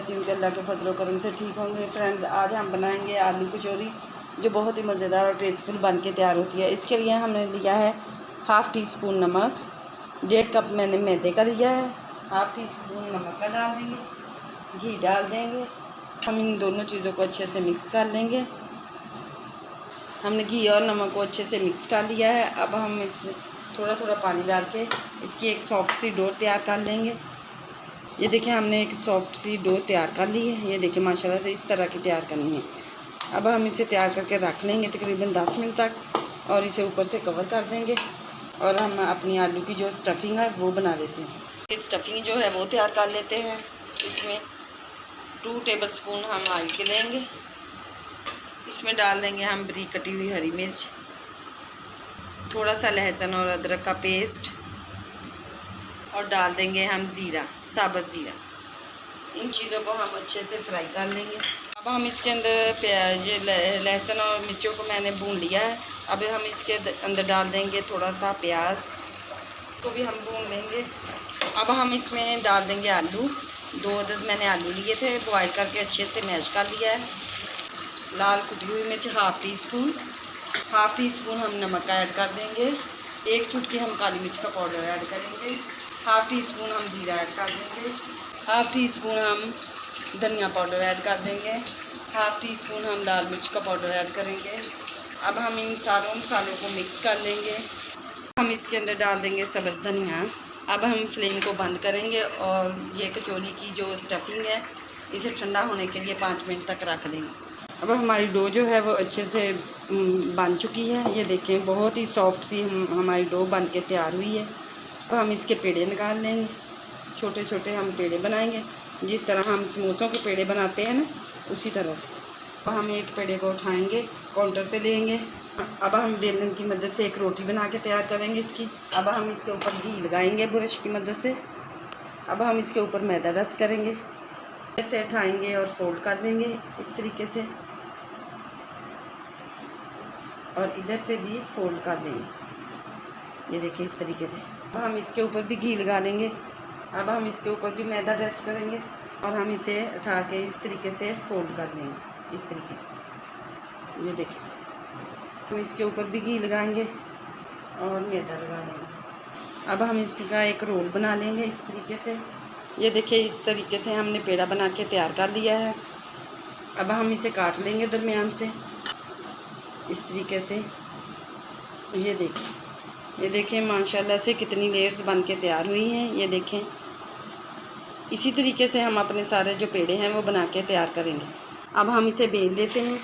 करती हूँ कि अल्लाह के फजल व करम से ठीक होंगे। फ्रेंड्स, आज हम बनाएंगे आलू कचौरी, जो बहुत ही मज़ेदार और टेस्टफुल बन के तैयार होती है। इसके लिए हमने लिया है हाफ़ टी स्पून नमक, 1.5 कप मैंने मैदे का लिया है, हाफ़ टी स्पून नमक का डाल देंगे, घी डाल देंगे। हम इन दोनों चीज़ों को अच्छे से मिक्स कर लेंगे। हमने घी और नमक को अच्छे से मिक्स कर लिया है। अब हम इस थोड़ा थोड़ा पानी डाल के इसकी एक सॉफ्ट सी डो तैयार कर लेंगे। ये देखिए, हमने एक सॉफ्ट सी डो तैयार कर ली है। ये देखिए, माशाल्लाह से इस तरह की तैयार करनी है। अब हम इसे तैयार करके रख लेंगे तकरीबन 10 मिनट तक, और इसे ऊपर से कवर कर देंगे। और हम अपनी आलू की जो स्टफ़िंग है वो बना लेते हैं। ये स्टफ़िंग जो है वो तैयार कर लेते हैं। इसमें 2 टेबल स्पून हम ऑयल लेंगे। इसमें डाल देंगे हम बारीक कटी हुई हरी मिर्च, थोड़ा सा लहसुन और अदरक का पेस्ट, और डाल देंगे हम ज़ीरा, साबुत ज़ीरा। इन चीज़ों को हम अच्छे से फ्राई कर लेंगे। अब हम इसके अंदर प्याज, लहसुन और मिर्चों को मैंने भून लिया है। अब हम इसके अंदर डाल देंगे थोड़ा सा प्याज को भी हम भून लेंगे। अब हम इसमें डाल देंगे आलू। 2 अदद मैंने आलू लिए थे, बॉयल करके अच्छे से मैश कर लिया है। लाल कुटी हुई मिर्च हाफ़ टी स्पून हम नमक का ऐड कर देंगे। 1 चुटकी हम काली मिर्च का पाउडर ऐड करेंगे। हाफ़ टी स्पून हम ज़ीरा ऐड कर देंगे। हाफ़ टी स्पून हम धनिया पाउडर ऐड कर देंगे। हाफ़ टी स्पून हम लाल मिर्च का पाउडर ऐड करेंगे। अब हम इन सारों मसालों को मिक्स कर लेंगे। हम इसके अंदर डाल देंगे सब्ज़ धनिया। अब हम फ्लेम को बंद करेंगे और ये कचौरी की जो स्टफ़िंग है इसे ठंडा होने के लिए 5 मिनट तक रख देंगे। अब हमारी डो जो है वो अच्छे से बन चुकी है। ये देखें, बहुत ही सॉफ्ट सी हमारी डो बन के तैयार हुई है। अब हम इसके पेड़े निकाल लेंगे। छोटे छोटे हम पेड़े बनाएंगे, जिस तरह हम समोसों के पेड़े बनाते हैं ना, उसी तरह से। अब हम एक पेड़े को उठाएंगे, काउंटर पे लेंगे। अब हम बेलन की मदद से एक रोटी बना के तैयार करेंगे इसकी। अब हम इसके ऊपर घी लगाएंगे ब्रश की मदद से। अब हम इसके ऊपर मैदा रस करेंगे, इधर से उठाएंगे और फोल्ड कर देंगे इस तरीके से, और इधर से भी फोल्ड कर देंगे। ये देखिए, इस तरीके से। अब हम इसके ऊपर भी घी लगा लेंगे। अब हम इसके ऊपर भी मैदा डस्ट करेंगे और हम इसे उठा के इस तरीके से फोल्ड कर देंगे, इस तरीके से। ये देखिए, हम इसके ऊपर भी घी लगाएंगे और मैदा लगा देंगे। अब हम इसका एक रोल बना लेंगे इस तरीके से। ये देखिए, इस तरीके से हमने पेड़ा बना के तैयार कर लिया है। अब हम इसे काट लेंगे दरमियान से इस तरीके से। ये देखें माशाल्लाह से कितनी लेयर्स बन के तैयार हुई हैं। ये देखें, इसी तरीके से हम अपने सारे जो पेड़े हैं वो बना के तैयार करेंगे। अब हम इसे बेल लेते हैं।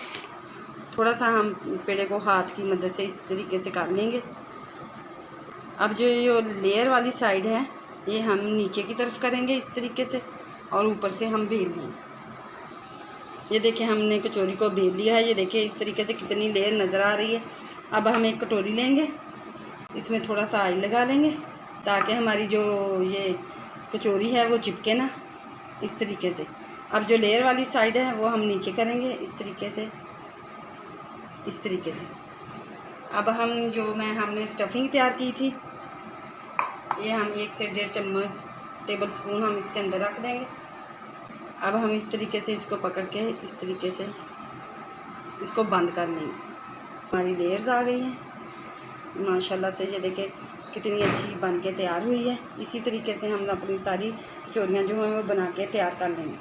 थोड़ा सा हम पेड़े को हाथ की मदद से इस तरीके से काट लेंगे। अब जो लेयर वाली साइड है ये हम नीचे की तरफ करेंगे इस तरीके से, और ऊपर से हम बेल लेंगे। ये देखिए, हमने कचौरी को बेल लिया है। ये देखिए, इस तरीके से कितनी लेयर नज़र आ रही है। अब हम एक कटोरी लेंगे, इसमें थोड़ा सा ऑयल लगा लेंगे ताकि हमारी जो ये कचौरी है वो चिपके ना, इस तरीके से। अब जो लेयर वाली साइड है वो हम नीचे करेंगे इस तरीके से, इस तरीके से। अब हम हमने स्टफ़िंग तैयार की थी, ये हम 1 से 1.5 टेबल स्पून हम इसके अंदर रख देंगे। अब हम इस तरीके से इसको पकड़ के इस तरीके से इसको बंद कर लेंगे। हमारी लेयर्स आ गई हैं माशाल्लाह से। ये देखें कितनी अच्छी बन के तैयार हुई है। इसी तरीके से हम अपनी सारी कचौरियाँ जो हैं वो बना के तैयार कर लेंगे।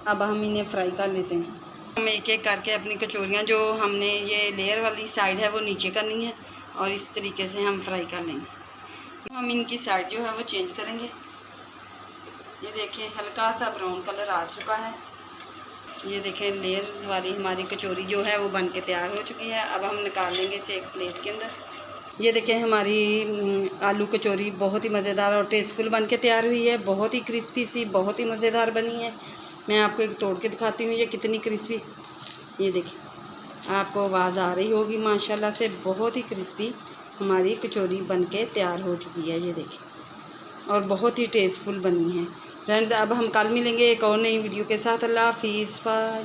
अब हम इन्हें फ्राई कर लेते हैं। हम एक एक करके अपनी कचौरियाँ जो हमने ये लेयर वाली साइड है वो नीचे करनी है, और इस तरीके से हम फ्राई कर लेंगे। हम इनकी साइड जो है वो चेंज करेंगे। ये देखें, हल्का सा ब्राउन कलर आ चुका है। ये देखें, लेयर्स वाली हमारी कचौरी जो है वो बन के तैयार हो चुकी है। अब हम निकाल लेंगे इसे एक प्लेट के अंदर। ये देखें, हमारी आलू कचौरी बहुत ही मज़ेदार और टेस्टफुल बन के तैयार हुई है। बहुत ही क्रिस्पी सी, बहुत ही मज़ेदार बनी है। मैं आपको एक तोड़ के दिखाती हूँ ये कितनी क्रिस्पी। ये देखिए, आपको आवाज़ आ रही होगी माशाल्लाह से। बहुत ही क्रिस्पी हमारी कचौरी बन के तैयार हो चुकी है। ये देखिए, और बहुत ही टेस्टफुल बनी है। फ्रेंड्स, अब हम कल मिलेंगे एक और नई वीडियो के साथ। अल्लाह हाफिज़, बाय।